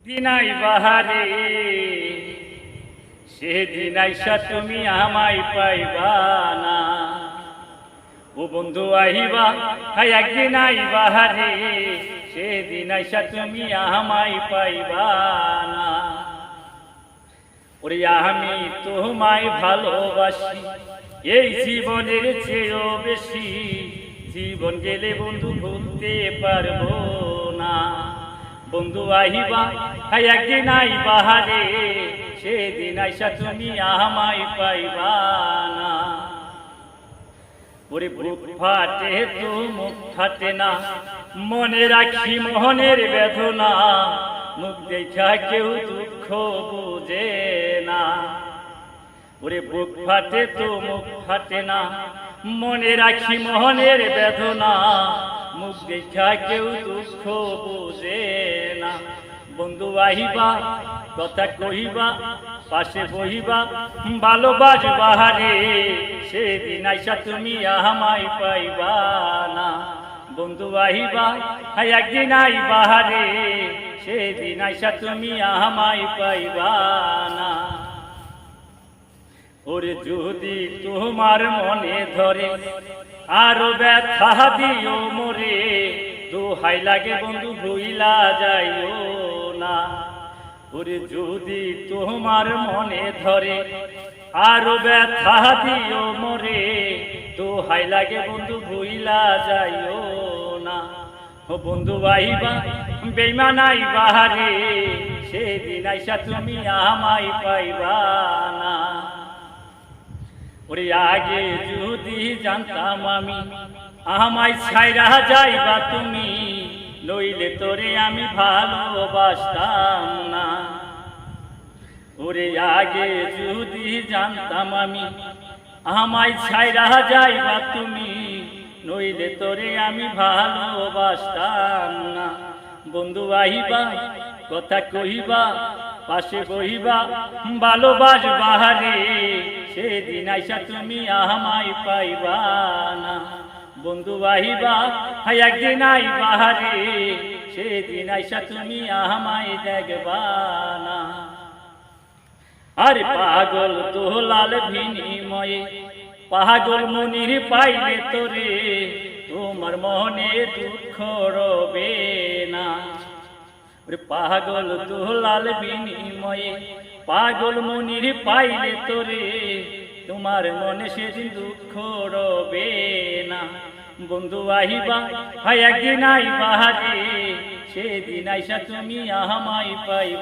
দিনাই বাহারে সেদিন আইসা তুমি আমায় পাইবা না। ও বন্ধু আহিবা হাই একদিন আইবা হারে সেদিন আইসা তুমি আমায় পাইবা না। ওরে আমি তোমায় ভালোবাসি এই জীবনের চেয়েও বেশি, জীবন গেলে বন্ধু ভুলতে পারবো না। বন্ধু আহিবা হাই একদিন আইবা হারে সেদিন আইসা তুমি আমায় পাইবা না। ওরে বুক ফাটে তো মুখ ফাটে না, মনে রাখি মোহনের বেদনা, মুখ দেখা কেউ দুঃখ বুঝে না। ওরে বুক ফাটে তো মুখ ফাটে না, মনে রাখি মোহনের বেদনা, মুখ দেখা কেউ দুঃখ বুঝে না। বন্ধু আহিবা কথা কহিবা পাশে বহিবা ভালোবাসবা হারে সেদিন আইসা তুমি আমায় পাইবা না। বন্ধু আহিবা হাই একদিন আইবা হারে সেদিন আইসা তুমি আমায় পাইবা না। ওরে যদি তোমার মনে ধরে আরো ব্যথা দিও মোরে, দোহাই লাগে বন্ধু ভুইলা যাইও না। ওরে যদি তোমার মনে ধরে আরো ব্যথা দিও মোরে, দোহাই লাগে বন্ধু ভুইলা যাইও না। ও বন্ধু আইবা বেইমান আইবা হারে সেদিন আইসা তুমি আমায় পাইবা না। ওরে আগে যদি জানতাম আমি আমায় ছাইরা যাইবা তুমি, নইলে তোরে আমি ভালোবাসতাম না। ওরে আগে যদি জানতাম আমি আমায় ছাইরা যাইবা তুমি, নইলে তোরে আমি ভালোবাসতাম না। বন্ধু আহিবা কথা কহিবা পাশে বহিবা ভালোবাসবা হারে সেদিন আইসা তুমি আমায় পাইবা না। বন্ধু আহিবা হাই একদিন আইবা হারে সেদিন আইসা তুমি আমায় দেখবা না। আরে পাগল দোলাল বিনিময়ে পাগল মনির পাইলে তোরে, তোমার মনে দুঃখ রবে না। পাগল দোলাল বিনিময়ে পাগল মনির পাইলে তোরে, তোমার মনে সেদিন দুঃখ রবে না। বন্ধু আহিবা হাই একদিন আইবা হারে সেদিন আইসা তুমি আমায় পাইবা।